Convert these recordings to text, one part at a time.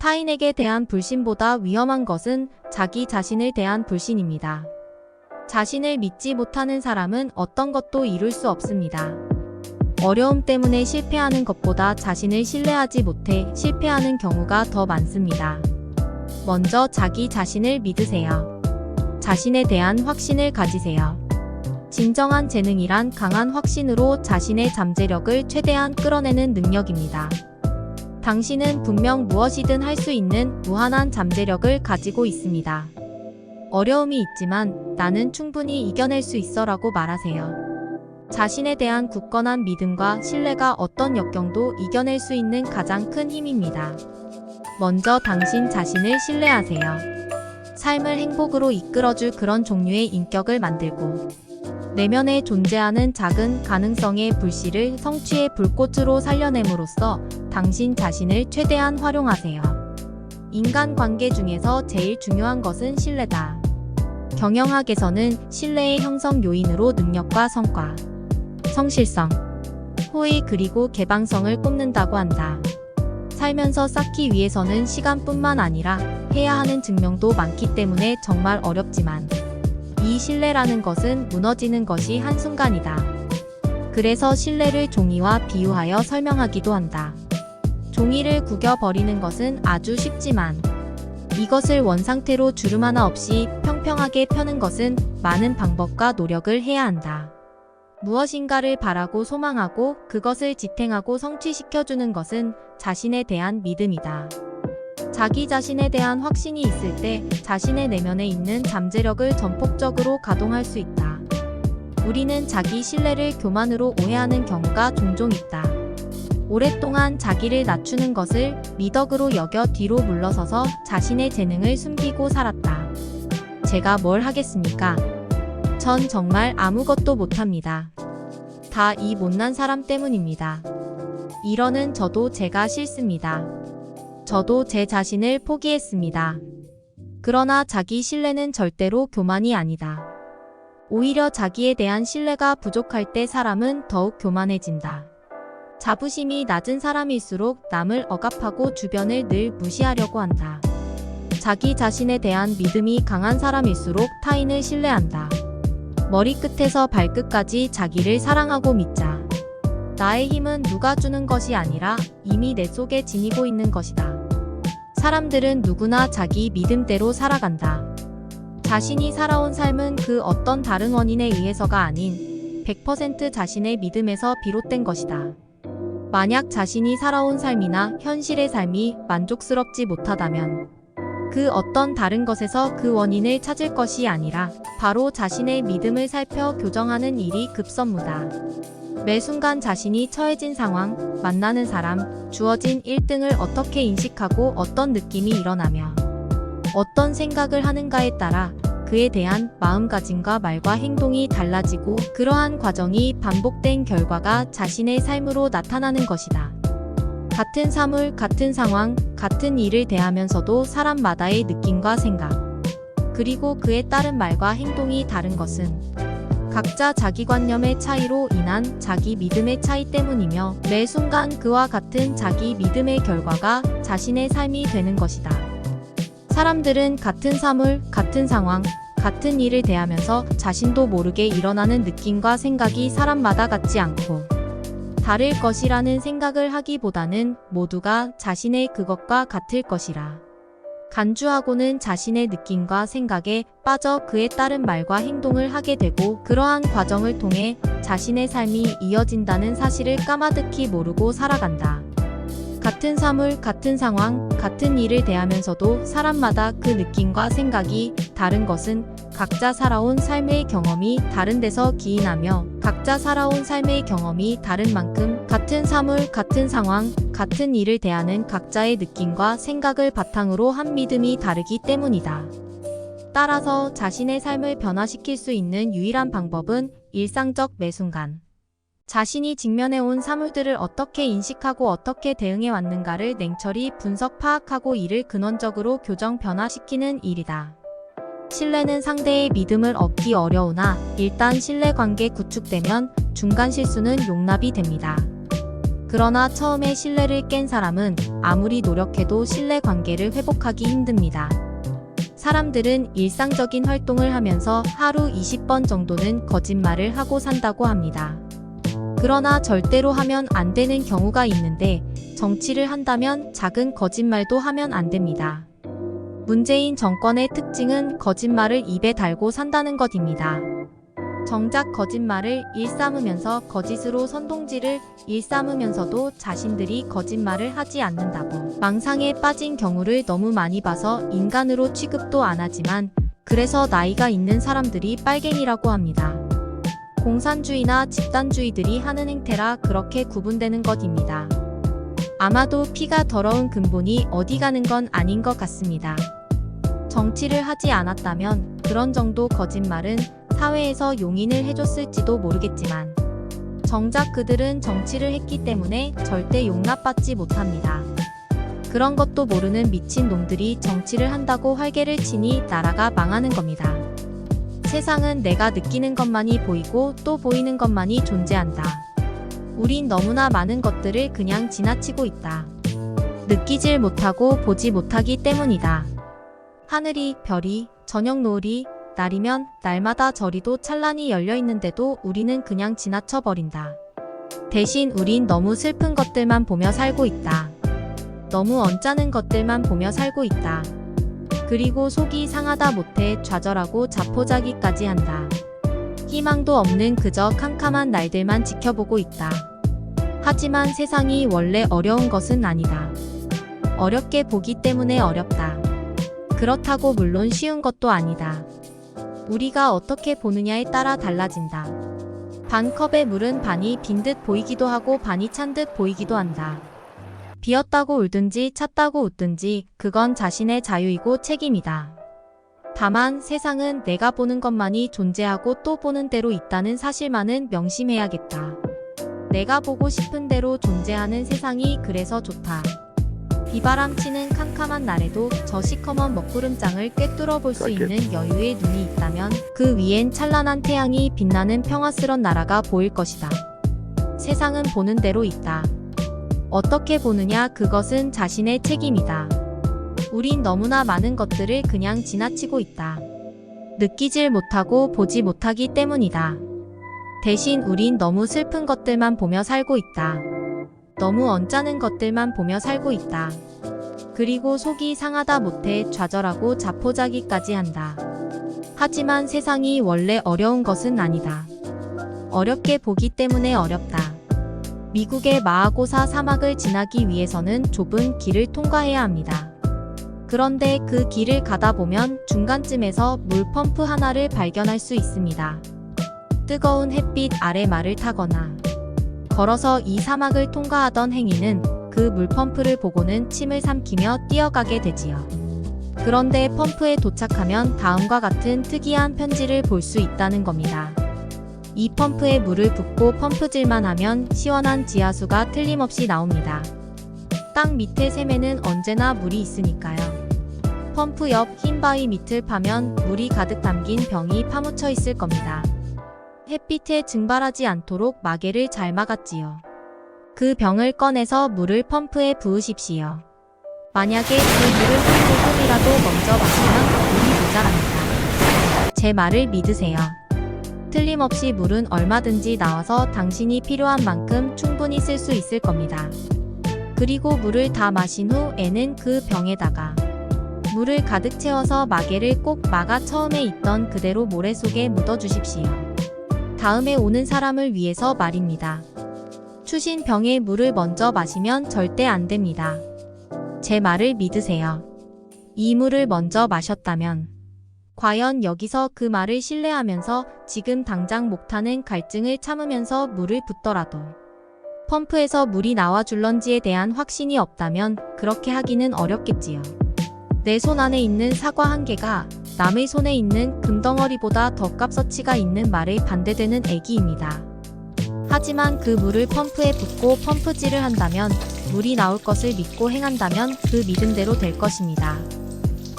타인에게 대한 불신보다 위험한 것은 자기 자신을 대한 불신입니다. 자신을 믿지 못하는 사람은 어떤 것도 이룰 수 없습니다. 어려움 때문에 실패하는 것보다 자신을 신뢰하지 못해 실패하는 경우가 더 많습니다. 먼저 자기 자신을 믿으세요. 자신에 대한 확신을 가지세요. 진정한 재능이란 강한 확신으로 자신의 잠재력을 최대한 끌어내는 능력입니다. 당신은 분명 무엇이든 할 수 있는 무한한 잠재력을 가지고 있습니다. 어려움이 있지만 나는 충분히 이겨낼 수 있어라고 말하세요. 자신에 대한 굳건한 믿음과 신뢰가 어떤 역경도 이겨낼 수 있는 가장 큰 힘입니다. 먼저 당신 자신을 신뢰하세요. 삶을 행복으로 이끌어줄 그런 종류의 인격을 만들고 내면에 존재하는 작은 가능성의 불씨를 성취의 불꽃으로 살려냄으로써 당신 자신을 최대한 활용하세요. 인간관계 중에서 제일 중요한 것은 신뢰다. 경영학에서는 신뢰의 형성 요인으로 능력과 성과, 성실성, 호의 그리고 개방성을 꼽는다고 한다. 살면서 쌓기 위해서는 시간뿐만 아니라 해야 하는 증명도 많기 때문에 정말 어렵지만 이 신뢰라는 것은 무너지는 것이 한순간이다. 그래서 신뢰를 종이와 비유하여 설명하기도 한다. 종이를 구겨버리는 것은 아주 쉽지만 이것을 원상태로 주름 하나 없이 평평하게 펴는 것은 많은 방법과 노력을 해야 한다. 무엇인가를 바라고 소망하고 그것을 지탱하고 성취시켜주는 것은 자신에 대한 믿음이다. 자기 자신에 대한 확신이 있을 때 자신의 내면에 있는 잠재력을 전폭적으로 가동할 수 있다. 우리는 자기 신뢰를 교만으로 오해하는 경우가 종종 있다. 오랫동안 자기를 낮추는 것을 미덕으로 여겨 뒤로 물러서서 자신의 재능을 숨기고 살았다. 제가 뭘 하겠습니까? 전 정말 아무것도 못합니다. 다 이 못난 사람 때문입니다. 이러는 저도 제가 싫습니다. 저도 제 자신을 포기했습니다. 그러나 자기 신뢰는 절대로 교만이 아니다. 오히려 자기에 대한 신뢰가 부족할 때 사람은 더욱 교만해진다. 자부심이 낮은 사람일수록 남을 억압하고 주변을 늘 무시하려고 한다. 자기 자신에 대한 믿음이 강한 사람일수록 타인을 신뢰한다. 머리끝에서 발끝까지 자기를 사랑하고 믿자. 나의 힘은 누가 주는 것이 아니라 이미 내 속에 지니고 있는 것이다. 사람들은 누구나 자기 믿음대로 살아간다. 자신이 살아온 삶은 그 어떤 다른 원인에 의해서가 아닌 100% 자신의 믿음에서 비롯된 것이다. 만약 자신이 살아온 삶이나 현실의 삶이 만족스럽지 못하다면 그 어떤 다른 것에서 그 원인을 찾을 것이 아니라 바로 자신의 믿음을 살펴 교정하는 일이 급선무다. 매 순간 자신이 처해진 상황, 만나는 사람, 주어진 1등을 어떻게 인식하고 어떤 느낌이 일어나며 어떤 생각을 하는가에 따라 그에 대한 마음가짐과 말과 행동이 달라지고 그러한 과정이 반복된 결과가 자신의 삶으로 나타나는 것이다. 같은 사물, 같은 상황, 같은 일을 대하면서도 사람마다의 느낌과 생각, 그리고 그에 따른 말과 행동이 다른 것은 각자 자기관념의 차이로 인한 자기 믿음의 차이 때문이며 매 순간 그와 같은 자기 믿음의 결과가 자신의 삶이 되는 것이다. 사람들은 같은 사물, 같은 상황, 같은 일을 대하면서 자신도 모르게 일어나는 느낌과 생각이 사람마다 같지 않고 다를 것이라는 생각을 하기보다는 모두가 자신의 그것과 같을 것이라 간주하고는 자신의 느낌과 생각에 빠져 그에 따른 말과 행동을 하게 되고 그러한 과정을 통해 자신의 삶이 이어진다는 사실을 까마득히 모르고 살아간다. 같은 사물, 같은 상황, 같은 일을 대하면서도 사람마다 그 느낌과 생각이 다른 것은 각자 살아온 삶의 경험이 다른 데서 기인하며 각자 살아온 삶의 경험이 다른 만큼 같은 사물, 같은 상황, 같은 일을 대하는 각자의 느낌과 생각을 바탕으로 한 믿음이 다르기 때문이다. 따라서 자신의 삶을 변화시킬 수 있는 유일한 방법은 일상적 매 순간 자신이 직면해온 사물들을 어떻게 인식하고 어떻게 대응해 왔는가를 냉철히 분석 파악하고 이를 근원적으로 교정 변화시키는 일이다. 신뢰는 상대의 믿음을 얻기 어려우나 일단 신뢰관계 구축되면 중간 실수는 용납이 됩니다. 그러나 처음에 신뢰를 깬 사람은 아무리 노력해도 신뢰 관계를 회복하기 힘듭니다. 사람들은 일상적인 활동을 하면서 하루 20번 정도는 거짓말을 하고 산다고 합니다. 그러나 절대로 하면 안 되는 경우가 있는데 정치를 한다면 작은 거짓말도 하면 안 됩니다. 문재인 정권의 특징은 거짓말을 입에 달고 산다는 것입니다. 정작 거짓말을 일삼으면서 거짓으로 선동질을 일삼으면서도 자신들이 거짓말을 하지 않는다고 망상에 빠진 경우를 너무 많이 봐서 인간으로 취급도 안 하지만 그래서 나이가 있는 사람들이 빨갱이라고 합니다. 공산주의나 집단주의들이 하는 행태라 그렇게 구분되는 것입니다. 아마도 피가 더러운 근본이 어디 가는 건 아닌 것 같습니다. 정치를 하지 않았다면 그런 정도 거짓말은 사회에서 용인을 해줬을지도 모르겠지만 정작 그들은 정치를 했기 때문에 절대 용납받지 못합니다. 그런 것도 모르는 미친 놈들이 정치를 한다고 활개를 치니 나라가 망하는 겁니다. 세상은 내가 느끼는 것만이 보이고 또 보이는 것만이 존재한다. 우린 너무나 많은 것들을 그냥 지나치고 있다. 느끼질 못하고 보지 못하기 때문이다. 하늘이, 별이, 저녁 노을이, 날이면 날마다 저리도 찬란히 열려있는데도 우리는 그냥 지나쳐버린다. 대신 우린 너무 슬픈 것들만 보며 살고 있다. 너무 언짢은 것들만 보며 살고 있다. 그리고 속이 상하다 못해 좌절하고 자포자기까지 한다. 희망도 없는 그저 캄캄한 날들만 지켜보고 있다. 하지만 세상이 원래 어려운 것은 아니다. 어렵게 보기 때문에 어렵다. 그렇다고 물론 쉬운 것도 아니다. 우리가 어떻게 보느냐에 따라 달라진다. 반 컵의 물은 반이 빈 듯 보이기도 하고 반이 찬 듯 보이기도 한다. 비었다고 울든지 찼다고 웃든지 그건 자신의 자유이고 책임이다. 다만 세상은 내가 보는 것만이 존재하고 또 보는 대로 있다는 사실만은 명심해야겠다. 내가 보고 싶은 대로 존재하는 세상이 그래서 좋다. 비바람 치는 캄캄한 날에도 저 시커먼 먹구름장을 꿰뚫어 볼 수 있는 여유의 눈이 있다면 그 위엔 찬란한 태양이 빛나는 평화스런 나라가 보일 것이다. 세상은 보는 대로 있다. 어떻게 보느냐 그것은 자신의 책임이다. 우린 너무나 많은 것들을 그냥 지나치고 있다. 느끼질 못하고 보지 못하기 때문이다. 대신 우린 너무 슬픈 것들만 보며 살고 있다. 너무 언짢은 것들만 보며 살고 있다. 그리고 속이 상하다 못해 좌절하고 자포자기까지 한다. 하지만 세상이 원래 어려운 것은 아니다. 어렵게 보기 때문에 어렵다. 미국의 마하고사 사막을 지나기 위해서는 좁은 길을 통과해야 합니다. 그런데 그 길을 가다 보면 중간쯤에서 물 펌프 하나를 발견할 수 있습니다. 뜨거운 햇빛 아래 말을 타거나 걸어서 이 사막을 통과하던 행인은 그 물펌프를 보고는 침을 삼키며 뛰어가게 되지요. 그런데 펌프에 도착하면 다음과 같은 특이한 편지를 볼 수 있다는 겁니다. 이 펌프에 물을 붓고 펌프질만 하면 시원한 지하수가 틀림없이 나옵니다. 땅 밑에 샘에는 언제나 물이 있으니까요. 펌프 옆 흰 바위 밑을 파면 물이 가득 담긴 병이 파묻혀 있을 겁니다. 햇빛에 증발하지 않도록 마개를 잘 막았지요. 그 병을 꺼내서 물을 펌프에 부으십시오. 만약에 그 물을 한 모금이라도 먼저 마시면 물이 모자랍니다. 제 말을 믿으세요. 틀림없이 물은 얼마든지 나와서 당신이 필요한 만큼 충분히 쓸 수 있을 겁니다. 그리고 물을 다 마신 후에는 그 병에다가 물을 가득 채워서 마개를 꼭 막아 처음에 있던 그대로 모래 속에 묻어주십시오. 다음에 오는 사람을 위해서 말입니다. 추신 병에 물을 먼저 마시면 절대 안 됩니다. 제 말을 믿으세요. 이 물을 먼저 마셨다면 과연 여기서 그 말을 신뢰하면서 지금 당장 목타는 갈증을 참으면서 물을 붓더라도 펌프에서 물이 나와줄런지에 대한 확신이 없다면 그렇게 하기는 어렵겠지요. 내 손 안에 있는 사과 한 개가 남의 손에 있는 금덩어리보다 더 값어치가 있는 말에 반대되는 애기입니다. 하지만 그 물을 펌프에 붓고 펌프질을 한다면 물이 나올 것을 믿고 행한다면 그 믿음대로 될 것입니다.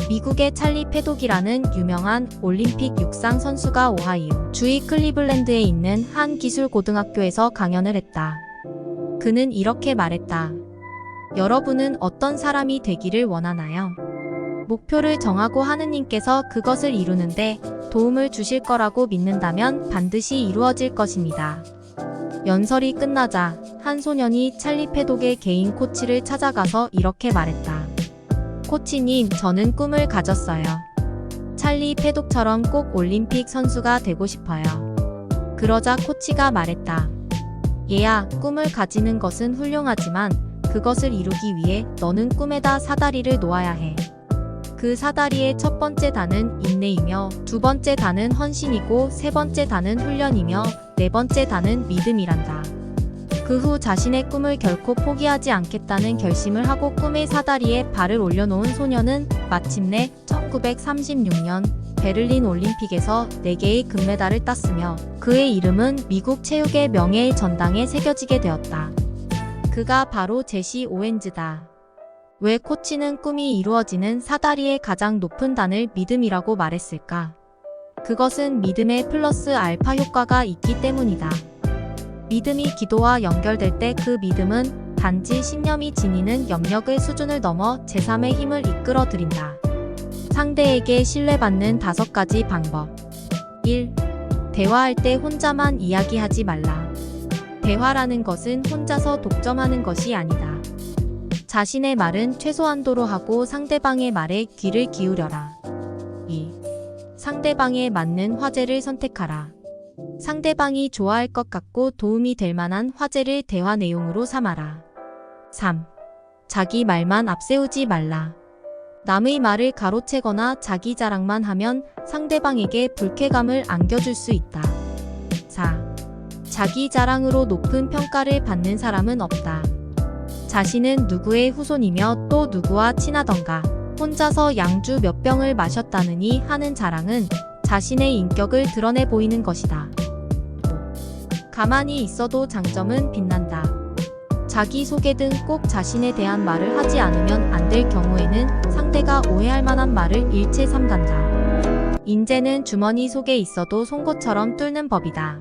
미국의 찰리 패독이라는 유명한 올림픽 육상 선수가 오하이오 주의 클리블랜드에 있는 한 기술고등학교에서 강연을 했다. 그는 이렇게 말했다. 여러분은 어떤 사람이 되기를 원하나요? 목표를 정하고 하느님께서 그것을 이루는데 도움을 주실 거라고 믿는다면 반드시 이루어질 것입니다. 연설이 끝나자 한 소년이 찰리 패독의 개인 코치를 찾아가서 이렇게 말했다. 코치님, 저는 꿈을 가졌어요. 찰리 패독처럼 꼭 올림픽 선수가 되고 싶어요. 그러자 코치가 말했다. 얘야, 꿈을 가지는 것은 훌륭하지만 그것을 이루기 위해 너는 꿈에다 사다리를 놓아야 해. 그 사다리의 첫 번째 단은 인내이며, 두 번째 단은 헌신이고, 세 번째 단은 훈련이며, 네 번째 단은 믿음이란다. 그 후 자신의 꿈을 결코 포기하지 않겠다는 결심을 하고 꿈의 사다리에 발을 올려놓은 소녀는 마침내 1936년 베를린 올림픽에서 4개의 금메달을 땄으며 그의 이름은 미국 체육의 명예의 전당에 새겨지게 되었다. 그가 바로 제시 오웬즈다. 왜 코치는 꿈이 이루어지는 사다리의 가장 높은 단을 믿음이라고 말했을까? 그것은 믿음에 플러스 알파 효과가 있기 때문이다. 믿음이 기도와 연결될 때 그 믿음은 단지 신념이 지니는 염력의 수준을 넘어 제3의 힘을 이끌어들인다. 상대에게 신뢰받는 5가지 방법. 1. 대화할 때 혼자만 이야기하지 말라. 대화라는 것은 혼자서 독점하는 것이 아니다. 자신의 말은 최소한도로 하고 상대방의 말에 귀를 기울여라. 2. 상대방에 맞는 화제를 선택하라. 상대방이 좋아할 것 같고 도움이 될 만한 화제를 대화 내용으로 삼아라. 3. 자기 말만 앞세우지 말라. 남의 말을 가로채거나 자기 자랑만 하면 상대방에게 불쾌감을 안겨줄 수 있다. 4. 자기 자랑으로 높은 평가를 받는 사람은 없다. 자신은 누구의 후손이며 또 누구와 친하던가 혼자서 양주 몇 병을 마셨다느니 하는 자랑은 자신의 인격을 드러내 보이는 것이다. 5. 가만히 있어도 장점은 빛난다. 자기 소개 등 꼭 자신에 대한 말을 하지 않으면 안 될 경우에는 상대가 오해할 만한 말을 일체 삼간다. 인재는 주머니 속에 있어도 송곳처럼 뚫는 법이다.